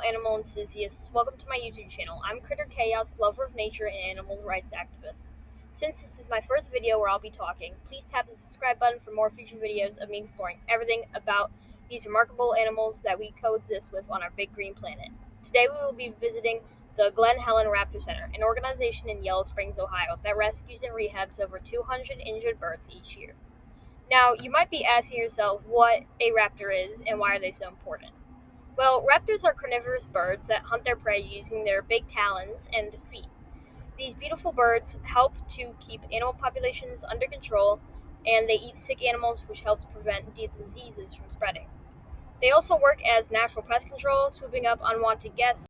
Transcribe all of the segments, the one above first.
animal enthusiasts, welcome to my YouTube channel. I'm Critter Chaos, lover of nature and animal rights activist. Since this is my first video where I'll be talking, please tap the subscribe button for more future videos of me exploring everything about these remarkable animals that we coexist with on our big green planet. Today we will be visiting the Helen Raptor Center, an organization in Yellow Springs, Ohio that rescues and rehabs over 200 injured birds each year. Now, you might be asking yourself what a raptor is and why are they so important. Well, raptors are carnivorous birds that hunt their prey using their big talons and feet. These beautiful birds help to keep animal populations under control, and they eat sick animals, which helps prevent diseases from spreading. They also work as natural pest control, swooping up unwanted guests.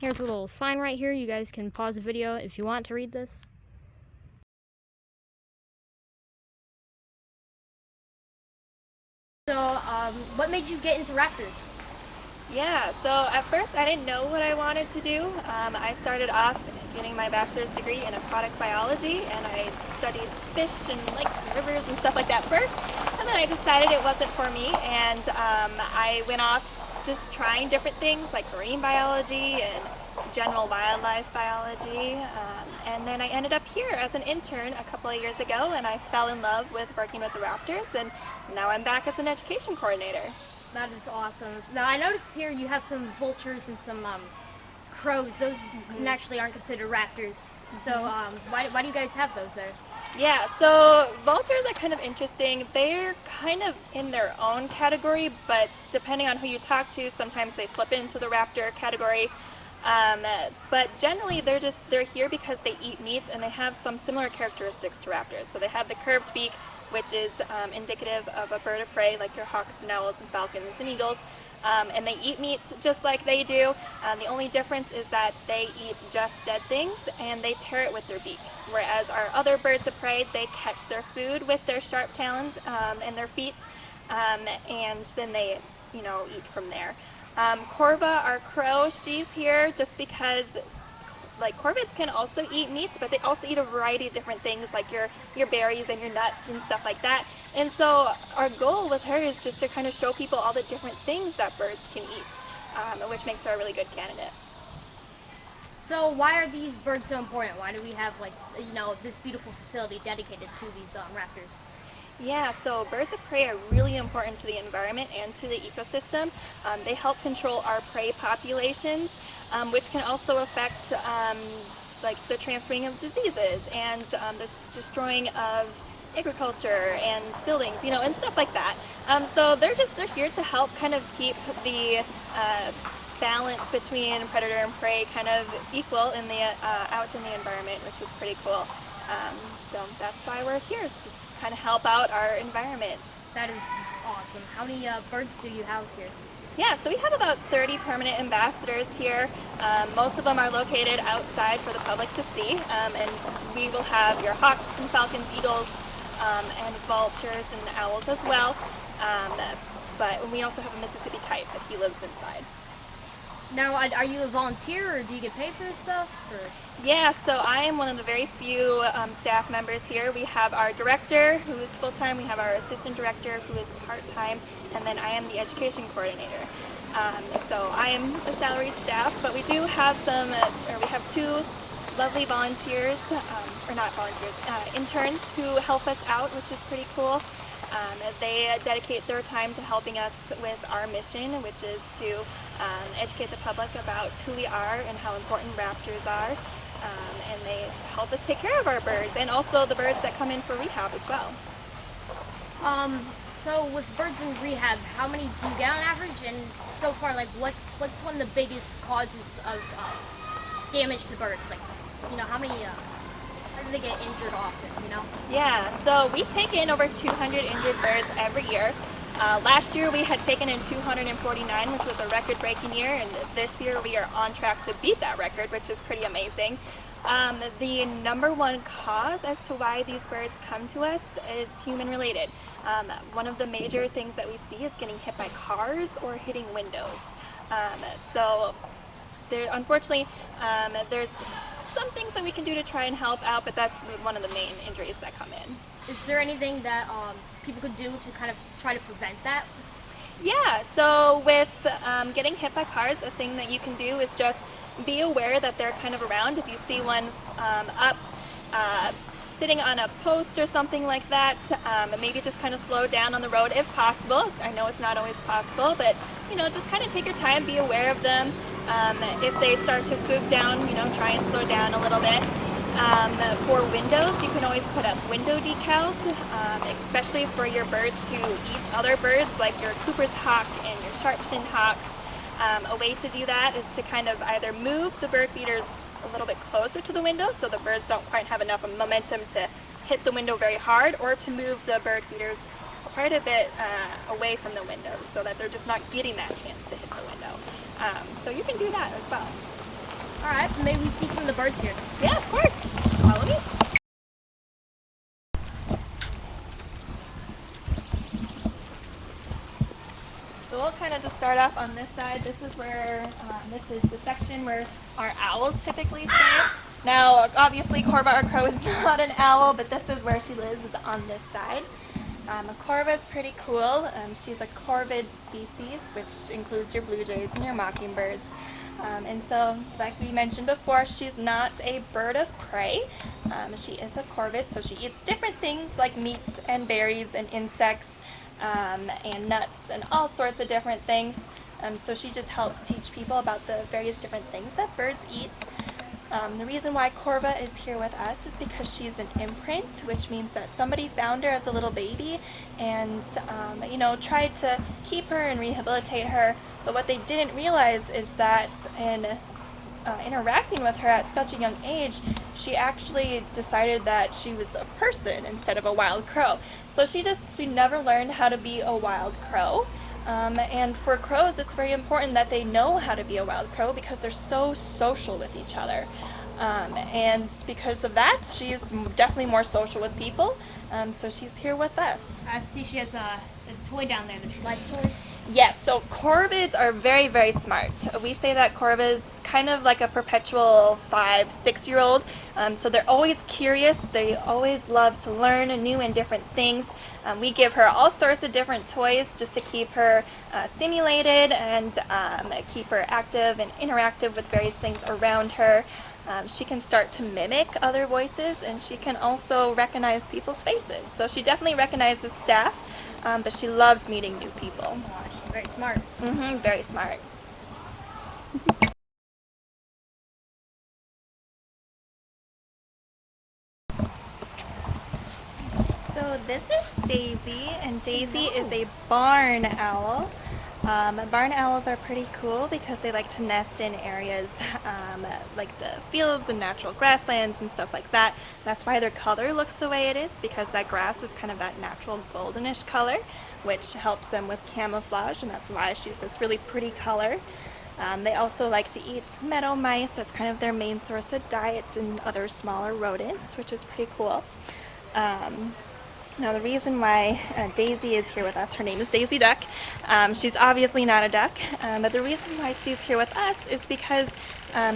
Here's a little sign right here. You guys can pause the video if you want to read this. So, what made you get into raptors? Yeah, so at first I didn't know what I wanted to do. I started off getting my bachelor's degree in aquatic biology, and I studied fish and lakes and rivers and stuff like that first, and then I decided it wasn't for me, and I went off just trying different things like marine biology and general wildlife biology, and then I ended up here as an intern a couple of years ago, and I fell in love with working with the raptors, and now I'm back as an education coordinator. That is awesome. Now, I noticed here you have some vultures and some crows. Those naturally aren't considered raptors. So why do you guys have those there? Yeah, so vultures are kind of interesting. They're kind of in their own category, but depending on who you talk to, sometimes they slip into the raptor category. But generally they're here because they eat meat and they have some similar characteristics to raptors. So they have the curved beak, which is indicative of a bird of prey like your hawks and owls and falcons and eagles. And they eat meat just like they do. The only difference is that they eat just dead things and they tear it with their beak. Whereas our other birds of prey, they catch their food with their sharp talons and their feet, and then they, eat from there. Corva, our crow, she's here just because corvids can also eat meat, but they also eat a variety of different things like your berries and your nuts and stuff like that. And so our goal with her is just to kind of show people all the different things that birds can eat, which makes her a really good candidate. So why are these birds so important? Why do we have this beautiful facility dedicated to these raptors? Yeah, so birds of prey are really important to the environment and to the ecosystem. They help control our prey populations, which can also affect the transferring of diseases and the destroying of agriculture and buildings, and stuff like that. So they're here to help kind of keep the balance between predator and prey kind of equal in the out in the environment, which is pretty cool. So that's why we're here, is to kind of help out our environment. That is awesome. How many birds do you house here? Yeah, so we have about 30 permanent ambassadors here. Most of them are located outside for the public to see, and we will have your hawks and falcons, eagles, and vultures and owls as well. But we also have a Mississippi kite, but he lives inside. Now, are you a volunteer, or do you get paid for this stuff? Or? Yeah, so I am one of the very few staff members here. We have our director, who is full-time, we have our assistant director, who is part-time, and then I am the education coordinator. So I am a salaried staff, but we do have we have two lovely volunteers, or not volunteers, interns who help us out, which is pretty cool. They dedicate their time to helping us with our mission, which is to educate the public about who we are and how important raptors are, and they help us take care of our birds and also the birds that come in for rehab as well. So with birds in rehab, how many do you get on average? And so far, like, what's one of the biggest causes of damage to birds? Like, how many? How do they get injured often? Yeah, so we take in over 200 injured birds every year. Last year we had taken in 249, which was a record-breaking year, and this year we are on track to beat that record, which is pretty amazing. The number one cause as to why these birds come to us is human-related. One of the major things that we see is getting hit by cars or hitting windows. So unfortunately, there's some things that we can do to try and help out, but that's one of the main injuries that come in. Is there anything that people could do to kind of try to prevent that? Yeah, so with getting hit by cars, a thing that you can do is just be aware that they're kind of around. If you see one up sitting on a post or something like that, maybe just kind of slow down on the road if possible. I know it's not always possible, but just kind of take your time, be aware of them. If they start to swoop down, try and slow down a little bit. For windows, you can always put up window decals, especially for your birds who eat other birds, like your Cooper's hawk and your sharp-shinned hawks. A way to do that is to kind of either move the bird feeders a little bit closer to the window so the birds don't quite have enough momentum to hit the window very hard, or to move the bird feeders quite a bit away from the windows so that they're just not getting that chance to hit the window. So you can do that as well. Alright, maybe we see some of the birds here. Yeah, of course. Follow me. So we'll kind of just start off on this side. This is where, this is the section where our owls typically stay. Now, obviously, Corva or Crow is not an owl, but this is where she lives, is on this side. Corva is pretty cool. She's a corvid species, which includes your blue jays and your mockingbirds. And so, like we mentioned before, she's not a bird of prey. She is a corvid, so she eats different things like meat and berries and insects and nuts and all sorts of different things. So she just helps teach people about the various different things that birds eat. The reason why Corva is here with us is because she's an imprint, which means that somebody found her as a little baby and, tried to keep her and rehabilitate her. But what they didn't realize is that in interacting with her at such a young age, she actually decided that she was a person instead of a wild crow. So she never learned how to be a wild crow. And for crows, it's very important that they know how to be a wild crow because they're so social with each other. And because of that, she's definitely more social with people. So she's here with us. I see she has a toy down there. Does she like toys? Yes, so corvids are very, very smart. We say that Corva is kind of like a perpetual 5-6-year-old. So they're always curious. They always love to learn new and different things. We give her all sorts of different toys just to keep her stimulated and keep her active and interactive with various things around her. She can start to mimic other voices, and she can also recognize people's faces. So she definitely recognizes staff, but she loves meeting new people. Oh, she's very smart. Very smart. So this is Daisy, and Daisy is a barn owl. Barn owls are pretty cool because they like to nest in areas like the fields and natural grasslands and stuff like that. That's why their color looks the way it is, because that grass is kind of that natural goldenish color, which helps them with camouflage, and that's why she's this really pretty color. They also like to eat meadow mice. That's kind of their main source of diet, and other smaller rodents, which is pretty cool. Now the reason why Daisy is here with us, her name is Daisy Duck. She's obviously not a duck, but the reason why she's here with us is because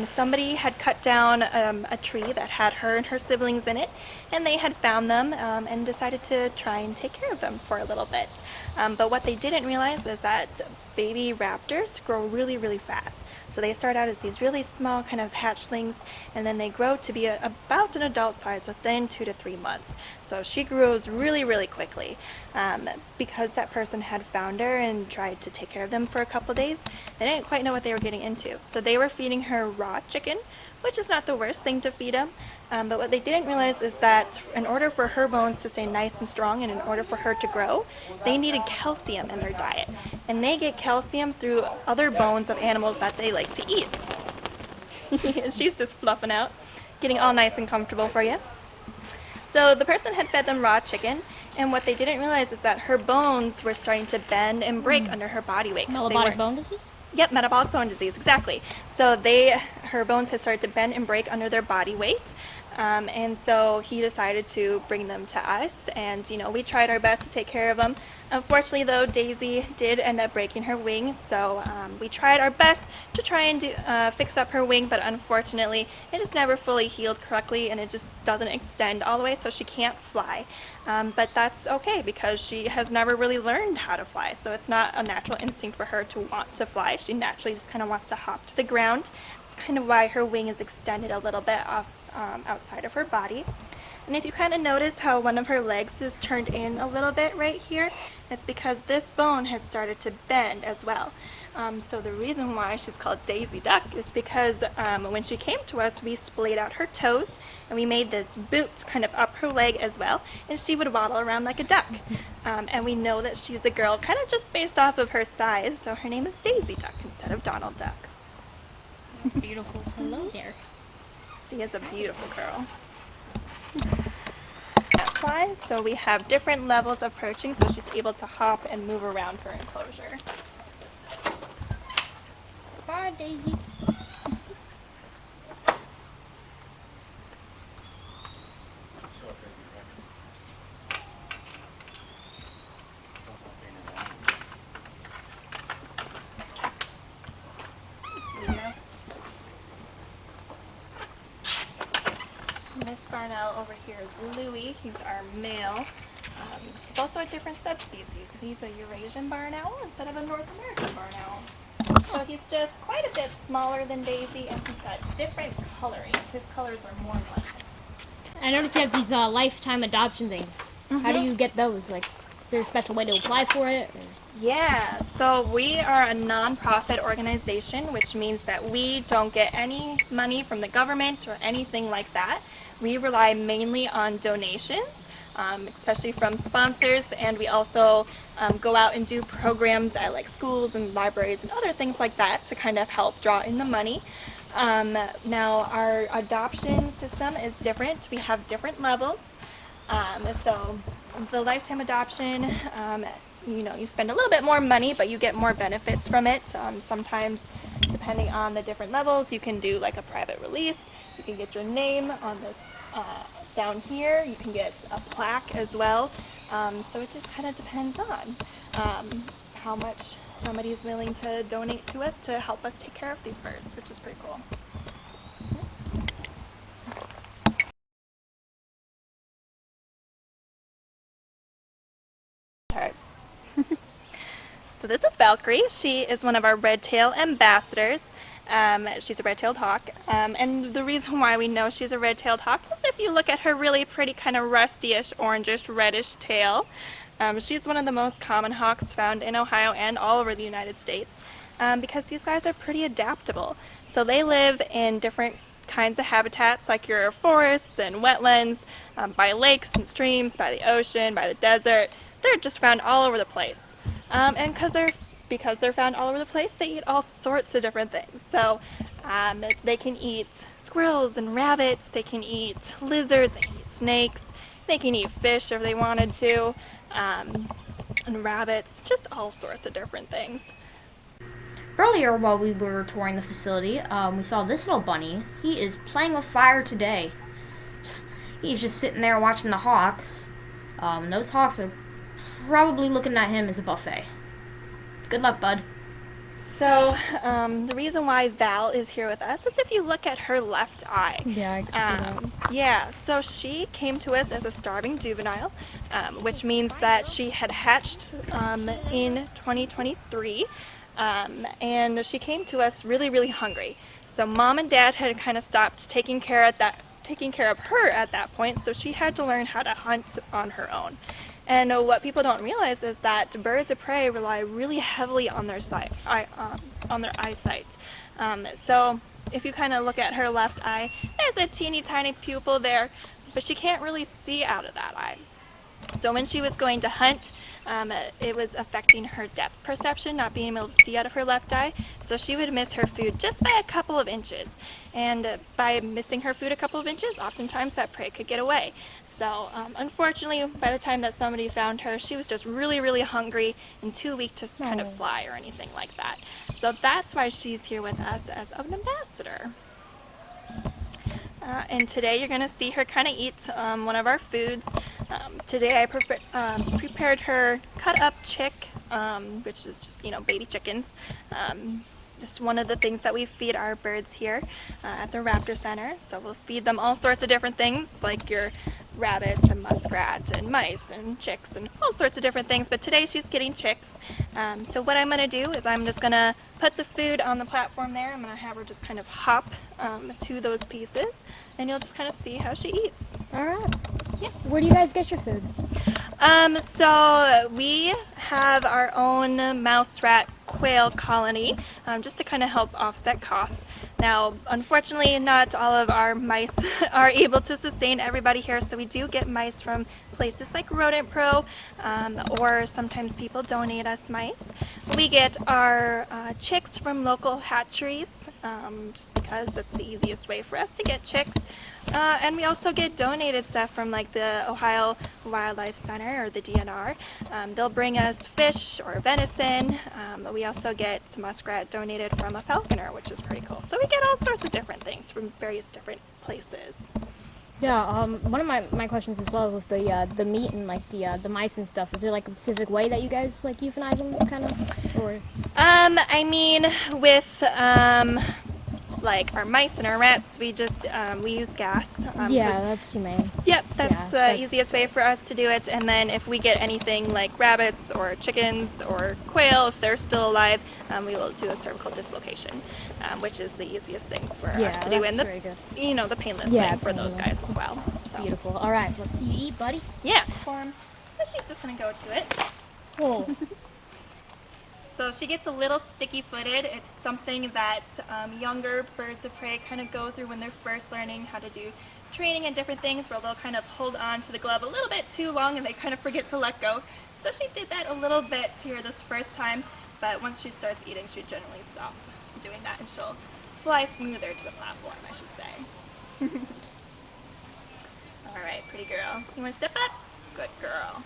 somebody had cut down a tree that had her and her siblings in it, and they had found them and decided to try and take care of them for a little bit. But what they didn't realize is that baby raptors grow really, really fast. So they start out as these really small kind of hatchlings, and then they grow to be about an adult size within 2 to 3 months. So she grows really, really quickly. Because that person had found her and tried to take care of them for a couple days, they didn't quite know what they were getting into. So they were feeding her her raw chicken, which is not the worst thing to feed them. But what they didn't realize is that in order for her bones to stay nice and strong and in order for her to grow, they needed calcium in their diet. And they get calcium through other bones of animals that they like to eat. She's just fluffing out, getting all nice and comfortable for you. So the person had fed them raw chicken, and what they didn't realize is that her bones were starting to bend and break under her body weight. Metabolic bone disease? Yep, metabolic bone disease, exactly. So her bones had started to bend and break under their body weight. And so he decided to bring them to us, and we tried our best to take care of them. Unfortunately, though, Daisy did end up breaking her wing, so we tried our best to try and fix up her wing, but unfortunately it just never fully healed correctly, and it just doesn't extend all the way, so she can't fly. But that's okay because she has never really learned how to fly, so it's not a natural instinct for her to want to fly. She naturally just kind of wants to hop to the ground. It's kind of why her wing is extended a little bit off outside of her body. And if you kind of notice how one of her legs is turned in a little bit right here, it's because this bone had started to bend as well. So the reason why she's called Daisy Duck is because when she came to us, we splayed out her toes and we made this boot kind of up her leg as well, and she would waddle around like a duck. And we know that she's a girl kind of just based off of her size, so her name is Daisy Duck instead of Donald Duck. That's beautiful. Hello there. She is a beautiful girl. Flies, so we have different levels of perching, so she's able to hop and move around her enclosure. Bye, Daisy. This Barnell over here is Louis. He's our male. He's also a different subspecies. He's a Eurasian Barnell instead of a North American Barnell. So he's just quite a bit smaller than Daisy, and he's got different coloring. His colors are more light. I noticed you have these lifetime adoption things. How do you get those? Like, is there a special way to apply for it? Or? Yeah, so we are a non-profit organization, which means that we don't get any money from the government or anything like that. We rely mainly on donations, especially from sponsors, and we also go out and do programs at like schools and libraries and other things like that to kind of help draw in the money. Now our adoption system is different. We have different levels. So the lifetime adoption, you spend a little bit more money, but you get more benefits from it. Sometimes, depending on the different levels, you can do like a private release. You can get your name on this down here. You can get a plaque as well. So it just kind of depends on how much somebody is willing to donate to us to help us take care of these birds, which is pretty cool. So this is Valkyrie. She is one of our red-tailed ambassadors. She's a red-tailed hawk. And the reason why we know she's a red-tailed hawk is if you look at her really pretty kind of rusty-ish, orangish, reddish tail. She's one of the most common hawks found in Ohio and all over the United States because these guys are pretty adaptable. So they live in different kinds of habitats like your forests and wetlands, by lakes and streams, by the ocean, by the desert. They're just found all over the place. And because they're found all over the place, they eat all sorts of different things. So they can eat squirrels and rabbits, they can eat lizards, they can eat snakes, they can eat fish if they wanted to, and rabbits, just all sorts of different things. Earlier, while we were touring the facility, we saw this little bunny. He is playing with fire today. He's just sitting there watching the hawks. Those hawks are probably looking at him as a buffet. Good luck, bud. So, the reason why Val is here with us is if you look at her left eye. Yeah, I can see that. Yeah, so she came to us as a starving juvenile, which means that she had hatched in 2023, and she came to us really, really hungry. So Mom and Dad had kind of stopped taking care of her at that point, so she had to learn how to hunt on her own. And what people don't realize is that birds of prey rely really heavily on their on their eyesight. So if you kind of look at her left eye, there's a teeny tiny pupil there, but she can't really see out of that eye. So when she was going to hunt, it was affecting her depth perception, not being able to see out of her left eye. So she would miss her food just by a couple of inches. And by missing her food a couple of inches, oftentimes that prey could get away. So unfortunately, by the time that somebody found her, she was just really, really hungry and too weak to kind of fly or anything like that. So that's why she's here with us as an ambassador. And today you're going to see her kind of eat one of our foods. Today I prepared her cut up chick, which is just, baby chickens. Just one of the things that we feed our birds here at the Raptor Center. So we'll feed them all sorts of different things, like your rabbits and muskrats and mice and chicks and all sorts of different things. But today she's getting chicks. So what I'm going to do is I'm just going to put the food on the platform there. I'm going to have her just kind of hop to those pieces, and you'll just kind of see how she eats. All right. Yeah. Where do you guys get your food? So we have our own mouse rat quail colony, just to kind of help offset costs. Now, unfortunately, not all of our mice are able to sustain everybody here, so we do get mice from places like Rodent Pro, or sometimes people donate us mice. We get our chicks from local hatcheries, just because that's the easiest way for us to get chicks. And we also get donated stuff from like the Ohio Wildlife Center or the DNR. They'll bring us fish or venison. We also get muskrat donated from a falconer, which is pretty cool. So we get all sorts of different things from various different places. Yeah, one of my questions as well with the meat and like the mice and stuff. Is there like a specific way that you guys like euthanize them, kind of, or? I mean, with like our mice and our rats, we just we use gas. Yeah, that's humane. Yep, that's the that's easiest way for us to do it. And then if we get anything like rabbits or chickens or quail, if they're still alive, we will do a cervical dislocation, which is the easiest thing for us to do, and very good. the painless thing for those guys as well. So. Beautiful. All right, let's see you eat, buddy. Yeah. She's just gonna go to it. Oh. So she gets a little sticky-footed. It's something that younger birds of prey kind of go through when they're first learning how to do training and different things, where they'll kind of hold on to the glove a little bit too long and they kind of forget to let go. So she did that a little bit here this first time, but once she starts eating, she generally stops doing that and she'll fly smoother to the platform, I should say. All right, pretty girl. You want to step up? Good girl.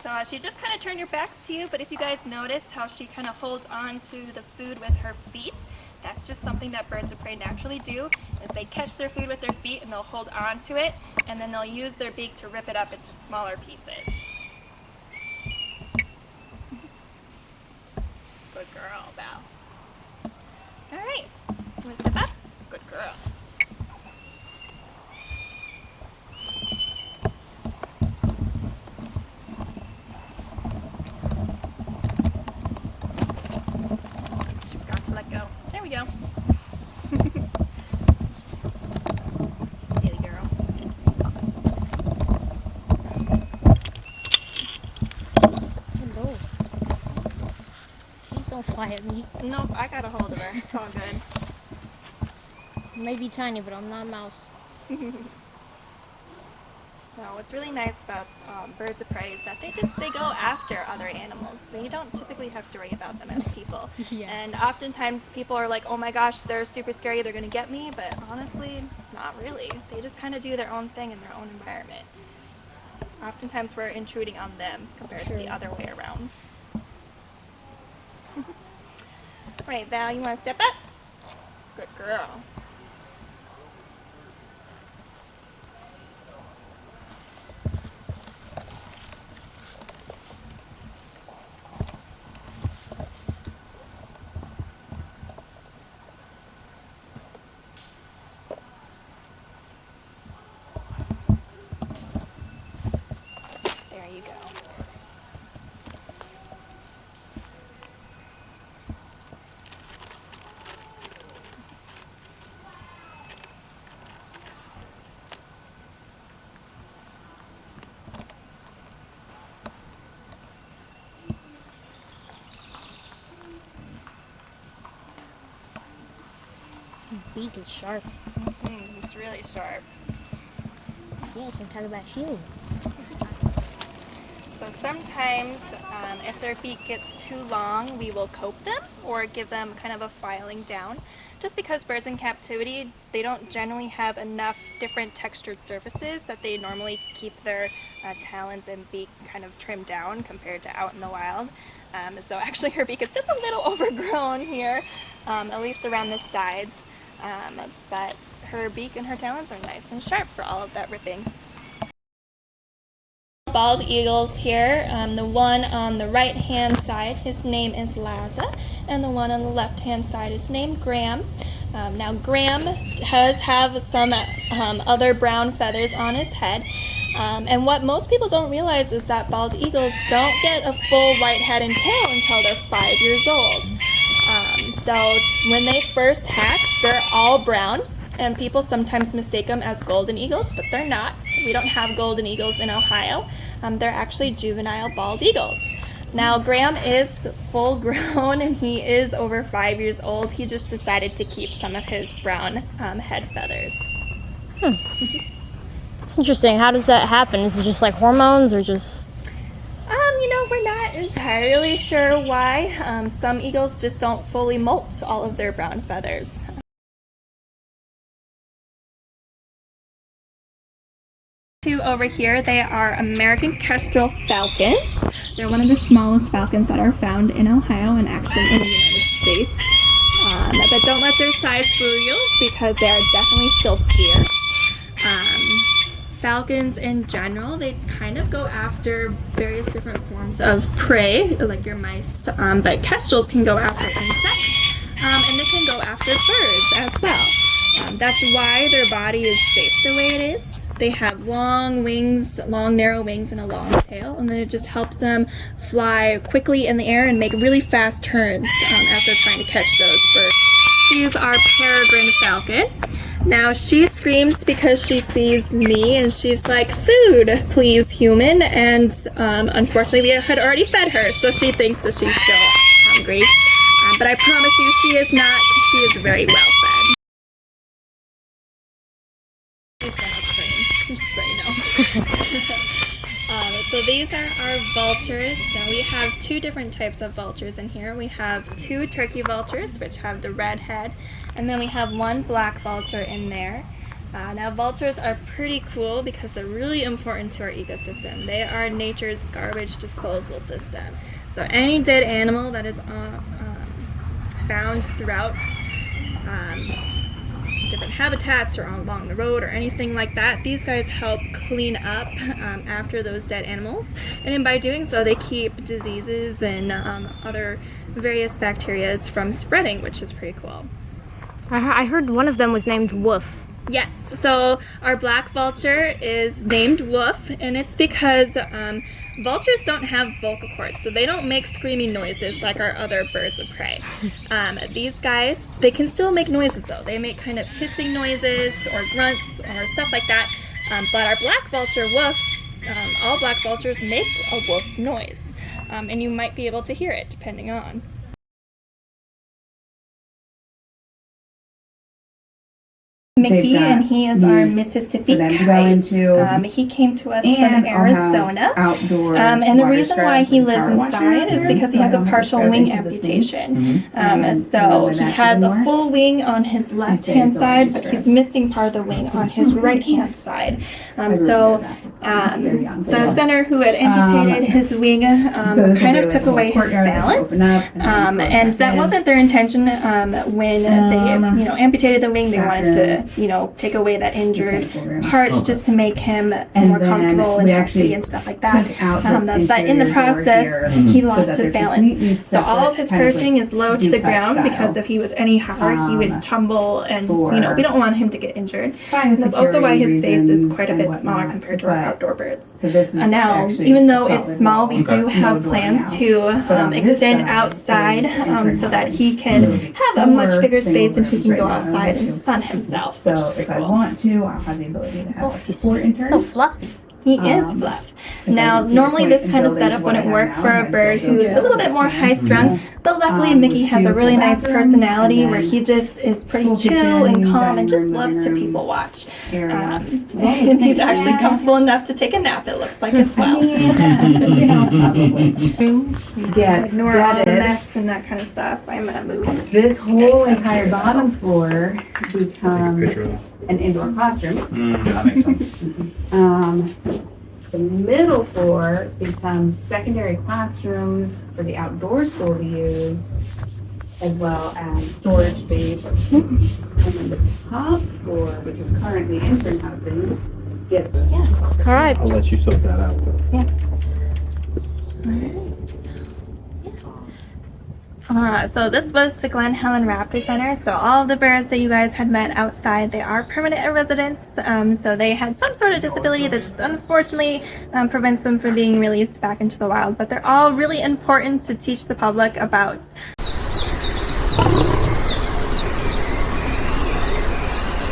So she just kind of turned her backs to you, but if you guys notice how she kind of holds on to the food with her feet, that's just something that birds of prey naturally do, is they catch their food with their feet and they'll hold on to it, and then they'll use their beak to rip it up into smaller pieces. Good girl, Val. All right, you want to step up? Good girl. Let go. There we go. Silly girl. Hello. Please don't fly at me. Nope, I got a hold of her. It's all good. I may be tiny, but I'm not a mouse. No, what's really nice about birds of prey is that they go after other animals, so you don't typically have to worry about them as people. Yeah. And oftentimes people are like, oh my gosh, they're super scary, they're going to get me, but honestly, not really. They just kind of do their own thing in their own environment. Oftentimes we're intruding on them compared to the other way around. Right, Val, you want to step up? Good girl. There you go. Beak is sharp. It's really sharp. Yes, I'm talking about you. So sometimes, if their beak gets too long, we will cope them or give them kind of a filing down. Just because birds in captivity, they don't generally have enough different textured surfaces that they normally keep their talons and beak kind of trimmed down compared to out in the wild. So actually her beak is just a little overgrown here, at least around the sides. But her beak and her talons are nice and sharp for all of that ripping. Bald eagles here. The one on the right hand side, his name is Laza, and the one on the left hand side is named Graham. Now Graham does have some other brown feathers on his head, and what most people don't realize is that bald eagles don't get a full white head and tail until they're 5 years old. So when they first hatch, they're all brown. And people sometimes mistake them as golden eagles, but they're not. We don't have golden eagles in Ohio. They're actually juvenile bald eagles. Now, Graham is full grown and he is over 5 years old. He just decided to keep some of his brown head feathers. It's interesting. How does that happen? Is it just like hormones or just... We're not entirely sure why. Some eagles just don't fully molt all of their brown feathers. Two over here, they are American kestrel falcons. They're one of the smallest falcons that are found in Ohio and actually in the United States. But don't let their size fool you because they are definitely still fierce. Falcons in general, they kind of go after various different forms of prey, like your mice, but kestrels can go after insects, and they can go after birds as well. That's why their body is shaped the way it is. They have long wings, long narrow wings and a long tail, and then it just helps them fly quickly in the air and make really fast turns as they're trying to catch those birds. She's our peregrine falcon. Now she screams because she sees me and she's like, "Food, please, human," and unfortunately we had already fed her, so she thinks that she's still hungry. But I promise you she is not. She is very well fed. She's gonna scream, just so you know. So these are our vultures. Now we have two different types of vultures in here. We have two turkey vultures, which have the red head, and then we have one black vulture in there. Now vultures are pretty cool because they're really important to our ecosystem. They are nature's garbage disposal system. So any dead animal that is found throughout different habitats or along the road or anything like that, these guys help clean up after those dead animals, and then by doing so they keep diseases and other various bacteria from spreading, which is pretty cool. I heard one of them was named Woof. Yes, so our black vulture is named Woof, and it's because vultures don't have vocal cords, so they don't make screaming noises like our other birds of prey. These guys, they can still make noises though. They make kind of hissing noises or grunts or stuff like that, but our black vulture, Woof, all black vultures make a woof noise, and you might be able to hear it depending on. Mickey, and he is our Mississippi Kite. He came to us from Arizona, and the reason why he lives inside is because he has a partial wing amputation. So he has a full wing on his left hand side, but he's missing part of the wing on his right hand side. So the center who had amputated his wing kind of took away his balance, and that wasn't their intention. When they amputated the wing, they wanted to take away that injured part just to make him more comfortable and healthy and stuff like that. But in the process, he lost his balance. So all of his perching is low to the ground because if he was any higher, he would tumble, and we don't want him to get injured. And that's also why his face is quite a bit smaller compared to our outdoor birds. Now, even though it's small, we do have plans to extend outside so that he can have a much bigger space and he can go outside and sun himself. So if I want to, I'll have the ability to have a support intern. So fluffy. He is Fluff. Now, normally this kind of setup wouldn't work for a bird who's a little bit more high-strung, but luckily Mickey has a really nice personality where he just is pretty chill and calm and just loves to people watch. And he's actually comfortable enough to take a nap, it looks like, as well. Ignore all the mess and that kind of stuff. I'm going to move. This whole entire bottom floor becomes an indoor classroom. That makes sense. The middle floor becomes secondary classrooms for the outdoor school to use, as well as storage space. And then the top floor, which is currently infant housing, gets All right. I'll let you sort that out. So this was the Glen Helen Raptor Center. So all of the birds that you guys had met outside, they are permanent residents. So they had some sort of disability that just unfortunately prevents them from being released back into the wild. But they're all really important to teach the public about